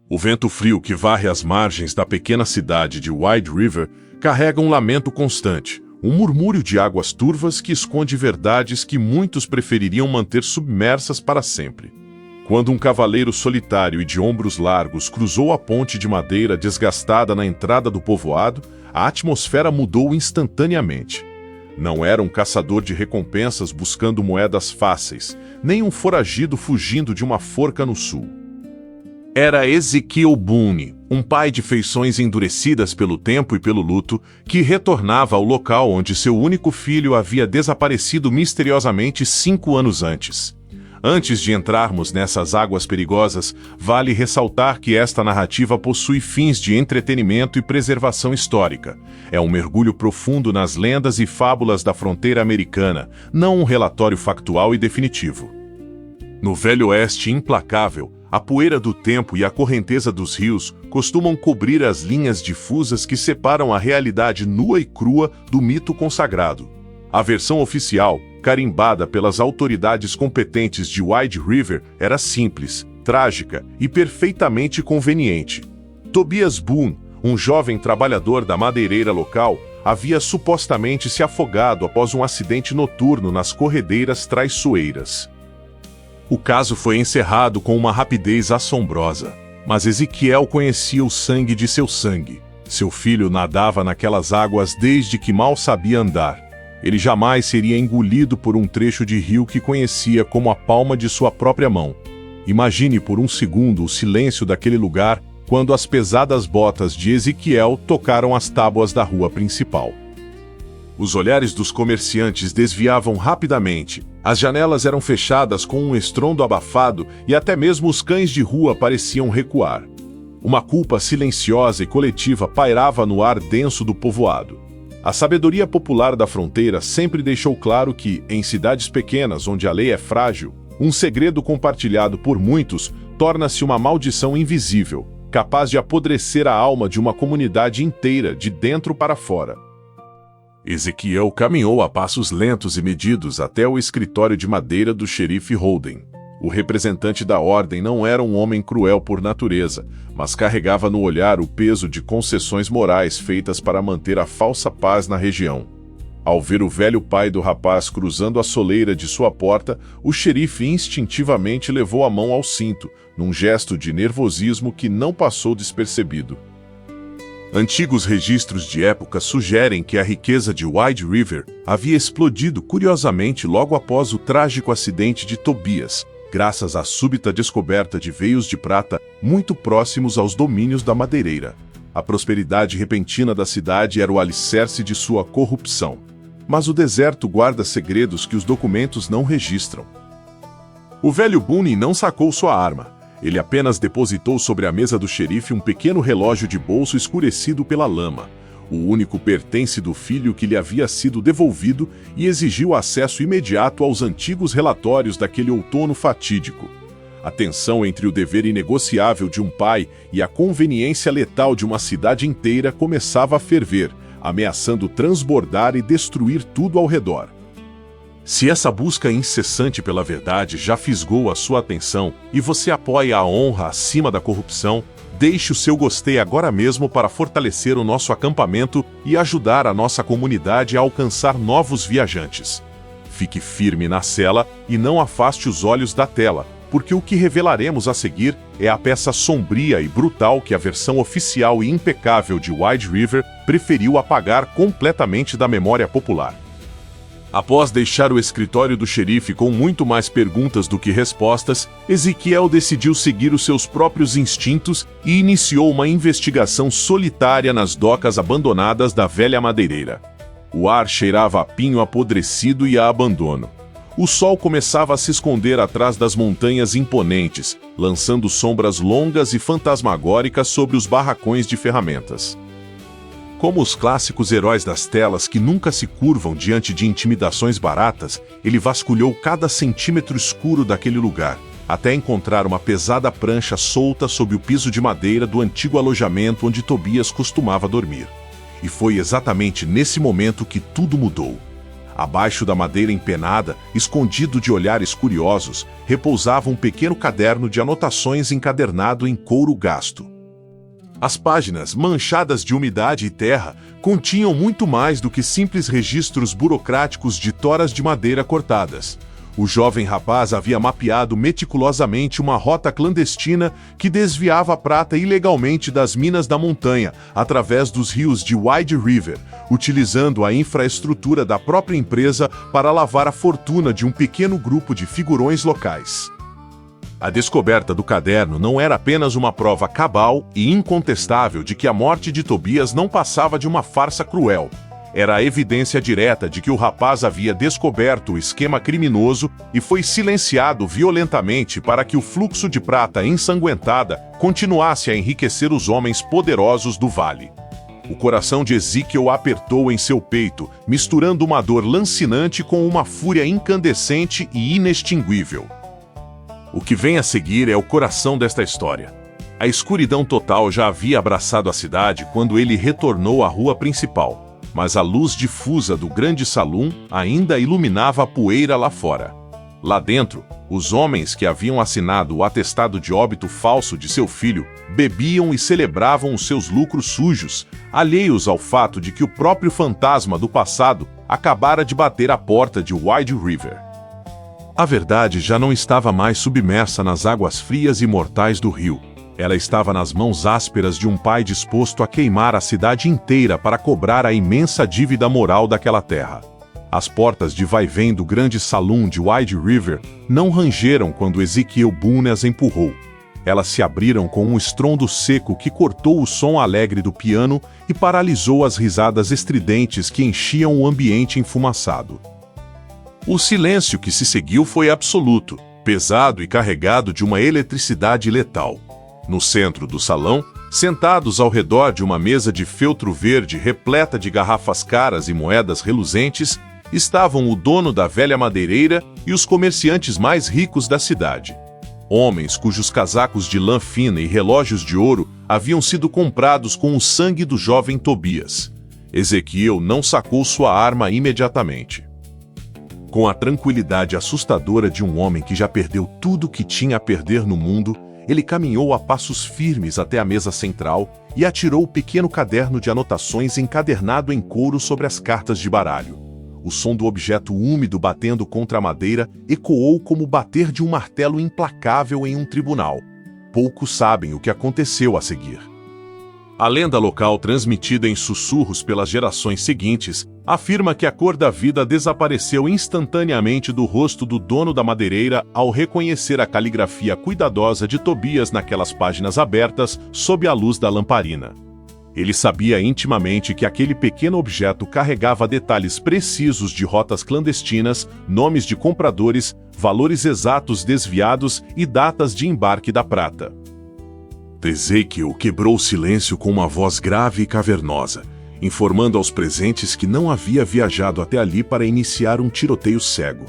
O vento frio que varre as margens da pequena cidade de Wide River carrega um lamento constante, um murmúrio de águas turvas que esconde verdades que muitos prefeririam manter submersas para sempre. Quando um cavaleiro solitário e de ombros largos cruzou a ponte de madeira desgastada na entrada do povoado, a atmosfera mudou instantaneamente. Não era um caçador de recompensas buscando moedas fáceis, nem um foragido fugindo de uma forca no sul. Era Ezekiel Boone, um pai de feições endurecidas pelo tempo e pelo luto, que retornava ao local onde seu único filho havia desaparecido misteriosamente 5 anos antes. Antes de entrarmos nessas águas perigosas, vale ressaltar que esta narrativa possui fins de entretenimento e preservação histórica. É um mergulho profundo nas lendas e fábulas da fronteira americana, não um relatório factual e definitivo. No Velho Oeste implacável, a poeira do tempo e a correnteza dos rios costumam cobrir as linhas difusas que separam a realidade nua e crua do mito consagrado. A versão oficial, carimbada pelas autoridades competentes de Wide River, era simples, trágica e perfeitamente conveniente. Tobias Boone, um jovem trabalhador da madeireira local, havia supostamente se afogado após um acidente noturno nas corredeiras traiçoeiras. O caso foi encerrado com uma rapidez assombrosa, mas Ezequiel conhecia o sangue de seu sangue. Seu filho nadava naquelas águas desde que mal sabia andar. Ele jamais seria engolido por um trecho de rio que conhecia como a palma de sua própria mão. Imagine por um segundo o silêncio daquele lugar quando as pesadas botas de Ezequiel tocaram as tábuas da rua principal. Os olhares dos comerciantes desviavam rapidamente, as janelas eram fechadas com um estrondo abafado e até mesmo os cães de rua pareciam recuar. Uma culpa silenciosa e coletiva pairava no ar denso do povoado. A sabedoria popular da fronteira sempre deixou claro que, em cidades pequenas onde a lei é frágil, um segredo compartilhado por muitos torna-se uma maldição invisível, capaz de apodrecer a alma de uma comunidade inteira de dentro para fora. Ezequiel caminhou a passos lentos e medidos até o escritório de madeira do xerife Holden. O representante da ordem não era um homem cruel por natureza, mas carregava no olhar o peso de concessões morais feitas para manter a falsa paz na região. Ao ver o velho pai do rapaz cruzando a soleira de sua porta, o xerife instintivamente levou a mão ao cinto, num gesto de nervosismo que não passou despercebido. Antigos registros de época sugerem que a riqueza de Wide River havia explodido curiosamente logo após o trágico acidente de Tobias, graças à súbita descoberta de veios de prata muito próximos aos domínios da madeireira. A prosperidade repentina da cidade era o alicerce de sua corrupção. Mas o deserto guarda segredos que os documentos não registram. O velho Boone não sacou sua arma. Ele apenas depositou sobre a mesa do xerife um pequeno relógio de bolso escurecido pela lama, o único pertence do filho que lhe havia sido devolvido, e exigiu acesso imediato aos antigos relatórios daquele outono fatídico. A tensão entre o dever inegociável de um pai e a conveniência letal de uma cidade inteira começava a ferver, ameaçando transbordar e destruir tudo ao redor. Se essa busca incessante pela verdade já fisgou a sua atenção e você apoia a honra acima da corrupção, deixe o seu gostei agora mesmo para fortalecer o nosso acampamento e ajudar a nossa comunidade a alcançar novos viajantes. Fique firme na cela e não afaste os olhos da tela, porque o que revelaremos a seguir é a peça sombria e brutal que a versão oficial e impecável de Wide River preferiu apagar completamente da memória popular. Após deixar o escritório do xerife com muito mais perguntas do que respostas, Ezequiel decidiu seguir os seus próprios instintos e iniciou uma investigação solitária nas docas abandonadas da velha madeireira. O ar cheirava a pinho apodrecido e a abandono. O sol começava a se esconder atrás das montanhas imponentes, lançando sombras longas e fantasmagóricas sobre os barracões de ferramentas. Como os clássicos heróis das telas que nunca se curvam diante de intimidações baratas, ele vasculhou cada centímetro escuro daquele lugar, até encontrar uma pesada prancha solta sob o piso de madeira do antigo alojamento onde Tobias costumava dormir. E foi exatamente nesse momento que tudo mudou. Abaixo da madeira empenada, escondido de olhares curiosos, repousava um pequeno caderno de anotações encadernado em couro gasto. As páginas, manchadas de umidade e terra, continham muito mais do que simples registros burocráticos de toras de madeira cortadas. O jovem rapaz havia mapeado meticulosamente uma rota clandestina que desviava a prata ilegalmente das minas da montanha, através dos rios de Wide River, utilizando a infraestrutura da própria empresa para lavar a fortuna de um pequeno grupo de figurões locais. A descoberta do caderno não era apenas uma prova cabal e incontestável de que a morte de Tobias não passava de uma farsa cruel. Era a evidência direta de que o rapaz havia descoberto o esquema criminoso e foi silenciado violentamente para que o fluxo de prata ensanguentada continuasse a enriquecer os homens poderosos do vale. O coração de Ezekiel apertou em seu peito, misturando uma dor lancinante com uma fúria incandescente e inextinguível. O que vem a seguir é o coração desta história. A escuridão total já havia abraçado a cidade quando ele retornou à rua principal. Mas a luz difusa do grande salão ainda iluminava a poeira lá fora. Lá dentro, os homens que haviam assinado o atestado de óbito falso de seu filho bebiam e celebravam os seus lucros sujos, alheios ao fato de que o próprio fantasma do passado acabara de bater à porta de Wide River. A verdade já não estava mais submersa nas águas frias e mortais do rio. Ela estava nas mãos ásperas de um pai disposto a queimar a cidade inteira para cobrar a imensa dívida moral daquela terra. As portas de vai-vem do grande salão de Wide River não rangeram quando Ezekiel Boone as empurrou. Elas se abriram com um estrondo seco que cortou o som alegre do piano e paralisou as risadas estridentes que enchiam o ambiente enfumaçado. O silêncio que se seguiu foi absoluto, pesado e carregado de uma eletricidade letal. No centro do salão, sentados ao redor de uma mesa de feltro verde repleta de garrafas caras e moedas reluzentes, estavam o dono da velha madeireira e os comerciantes mais ricos da cidade. Homens cujos casacos de lã fina e relógios de ouro haviam sido comprados com o sangue do jovem Tobias. Ezekiel não sacou sua arma imediatamente. Com a tranquilidade assustadora de um homem que já perdeu tudo o que tinha a perder no mundo, ele caminhou a passos firmes até a mesa central e atirou o pequeno caderno de anotações encadernado em couro sobre as cartas de baralho. O som do objeto úmido batendo contra a madeira ecoou como o bater de um martelo implacável em um tribunal. Poucos sabem o que aconteceu a seguir. A lenda local, transmitida em sussurros pelas gerações seguintes, afirma que a cor da vida desapareceu instantaneamente do rosto do dono da madeireira ao reconhecer a caligrafia cuidadosa de Tobias naquelas páginas abertas sob a luz da lamparina. Ele sabia intimamente que aquele pequeno objeto carregava detalhes precisos de rotas clandestinas, nomes de compradores, valores exatos desviados e datas de embarque da prata. Ezekiel quebrou o silêncio com uma voz grave e cavernosa, informando aos presentes que não havia viajado até ali para iniciar um tiroteio cego.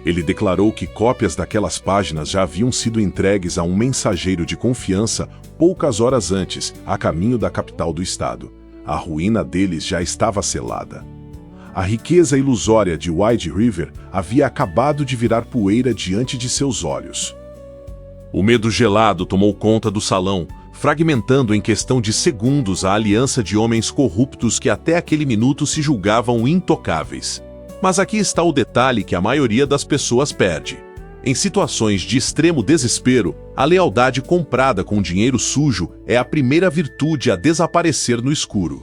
Ele declarou que cópias daquelas páginas já haviam sido entregues a um mensageiro de confiança poucas horas antes, a caminho da capital do estado. A ruína deles já estava selada. A riqueza ilusória de Wide River havia acabado de virar poeira diante de seus olhos. O medo gelado tomou conta do salão, fragmentando em questão de segundos a aliança de homens corruptos que até aquele minuto se julgavam intocáveis. Mas aqui está o detalhe que a maioria das pessoas perde. Em situações de extremo desespero, a lealdade comprada com dinheiro sujo é a primeira virtude a desaparecer no escuro.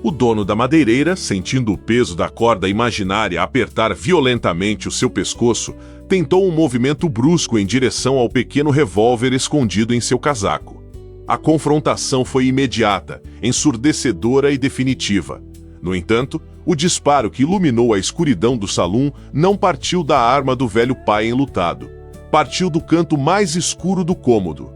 O dono da madeireira, sentindo o peso da corda imaginária apertar violentamente o seu pescoço, tentou um movimento brusco em direção ao pequeno revólver escondido em seu casaco. A confrontação foi imediata, ensurdecedora e definitiva. No entanto, o disparo que iluminou a escuridão do salão não partiu da arma do velho pai enlutado. Partiu do canto mais escuro do cômodo.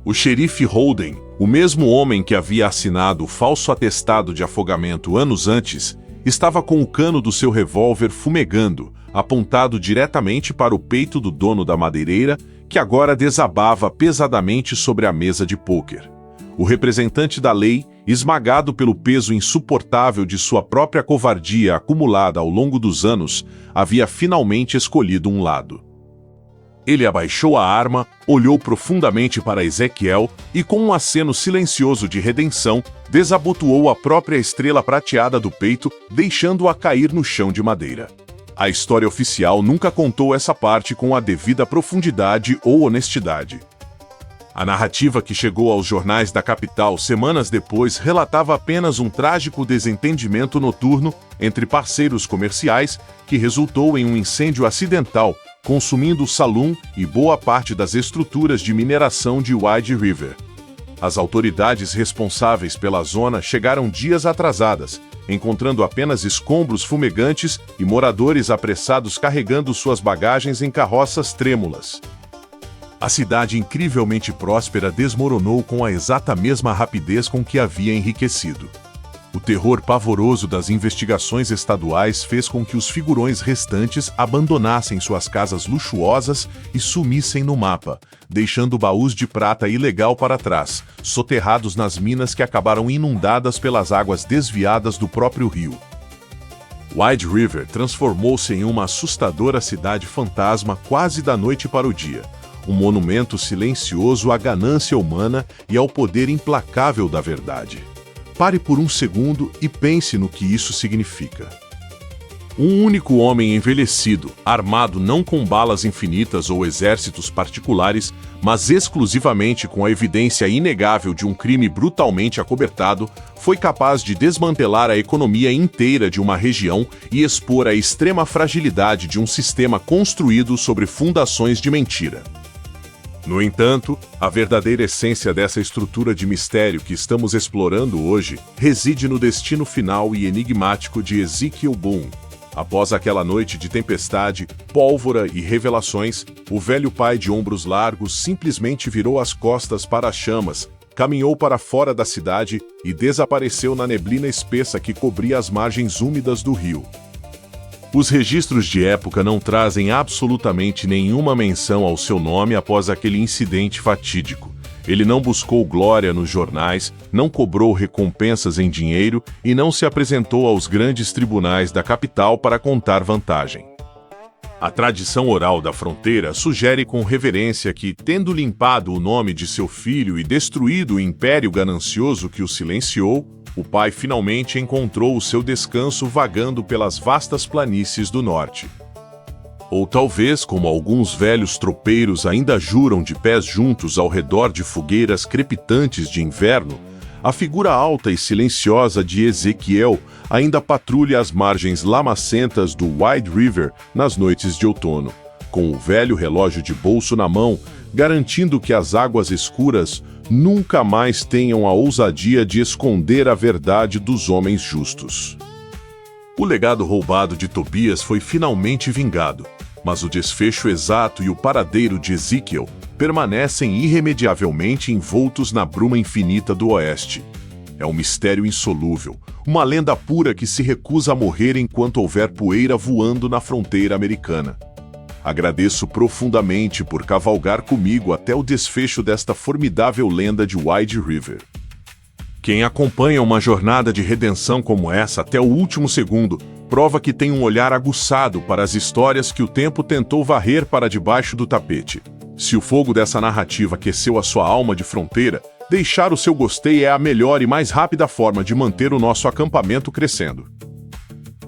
O xerife Holden, o mesmo homem que havia assinado o falso atestado de afogamento anos antes, estava com o cano do seu revólver fumegando, apontado diretamente para o peito do dono da madeireira, que agora desabava pesadamente sobre a mesa de pôquer. O representante da lei, esmagado pelo peso insuportável de sua própria covardia acumulada ao longo dos anos, havia finalmente escolhido um lado. Ele abaixou a arma, olhou profundamente para Ezequiel e, com um aceno silencioso de redenção, desabotoou a própria estrela prateada do peito, deixando-a cair no chão de madeira. A história oficial nunca contou essa parte com a devida profundidade ou honestidade. A narrativa que chegou aos jornais da capital semanas depois relatava apenas um trágico desentendimento noturno entre parceiros comerciais que resultou em um incêndio acidental, consumindo o saloon e boa parte das estruturas de mineração de Wide River. As autoridades responsáveis pela zona chegaram dias atrasadas, encontrando apenas escombros fumegantes e moradores apressados carregando suas bagagens em carroças trêmulas. A cidade incrivelmente próspera desmoronou com a exata mesma rapidez com que havia enriquecido. O terror pavoroso das investigações estaduais fez com que os figurões restantes abandonassem suas casas luxuosas e sumissem no mapa, deixando baús de prata ilegal para trás, soterrados nas minas que acabaram inundadas pelas águas desviadas do próprio rio. Wide River transformou-se em uma assustadora cidade fantasma quase da noite para o dia, um monumento silencioso à ganância humana e ao poder implacável da verdade. Pare por um segundo e pense no que isso significa. Um único homem envelhecido, armado não com balas infinitas ou exércitos particulares, mas exclusivamente com a evidência inegável de um crime brutalmente acobertado, foi capaz de desmantelar a economia inteira de uma região e expor a extrema fragilidade de um sistema construído sobre fundações de mentira. No entanto, a verdadeira essência dessa estrutura de mistério que estamos explorando hoje reside no destino final e enigmático de Ezekiel Boone. Após aquela noite de tempestade, pólvora e revelações, o velho pai de ombros largos simplesmente virou as costas para as chamas, caminhou para fora da cidade e desapareceu na neblina espessa que cobria as margens úmidas do rio. Os registros de época não trazem absolutamente nenhuma menção ao seu nome após aquele incidente fatídico. Ele não buscou glória nos jornais, não cobrou recompensas em dinheiro e não se apresentou aos grandes tribunais da capital para contar vantagem. A tradição oral da fronteira sugere com reverência que, tendo limpado o nome de seu filho e destruído o império ganancioso que o silenciou, o pai finalmente encontrou o seu descanso vagando pelas vastas planícies do norte. Ou talvez, como alguns velhos tropeiros ainda juram de pés juntos ao redor de fogueiras crepitantes de inverno, a figura alta e silenciosa de Ezequiel ainda patrulha as margens lamacentas do Wide River nas noites de outono, com o velho relógio de bolso na mão, garantindo que as águas escuras nunca mais tenham a ousadia de esconder a verdade dos homens justos. O legado roubado de Tobias foi finalmente vingado, mas o desfecho exato e o paradeiro de Ezekiel permanecem irremediavelmente envoltos na bruma infinita do oeste. É um mistério insolúvel, uma lenda pura que se recusa a morrer enquanto houver poeira voando na fronteira americana. Agradeço profundamente por cavalgar comigo até o desfecho desta formidável lenda de Wide River. Quem acompanha uma jornada de redenção como essa até o último segundo, prova que tem um olhar aguçado para as histórias que o tempo tentou varrer para debaixo do tapete. Se o fogo dessa narrativa aqueceu a sua alma de fronteira, deixar o seu gostei é a melhor e mais rápida forma de manter o nosso acampamento crescendo.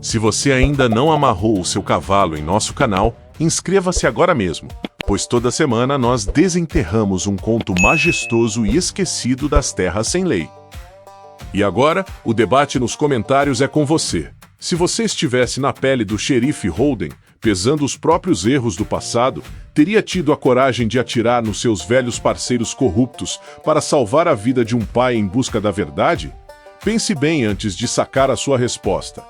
Se você ainda não amarrou o seu cavalo em nosso canal, inscreva-se agora mesmo, pois toda semana nós desenterramos um conto majestoso e esquecido das terras sem lei. E agora, o debate nos comentários é com você. Se você estivesse na pele do xerife Holden, pesando os próprios erros do passado, teria tido a coragem de atirar nos seus velhos parceiros corruptos para salvar a vida de um pai em busca da verdade? Pense bem antes de sacar a sua resposta.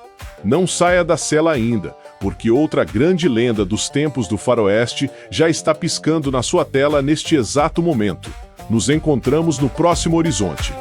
Não saia da cela ainda, porque outra grande lenda dos tempos do faroeste já está piscando na sua tela neste exato momento. Nos encontramos no próximo horizonte.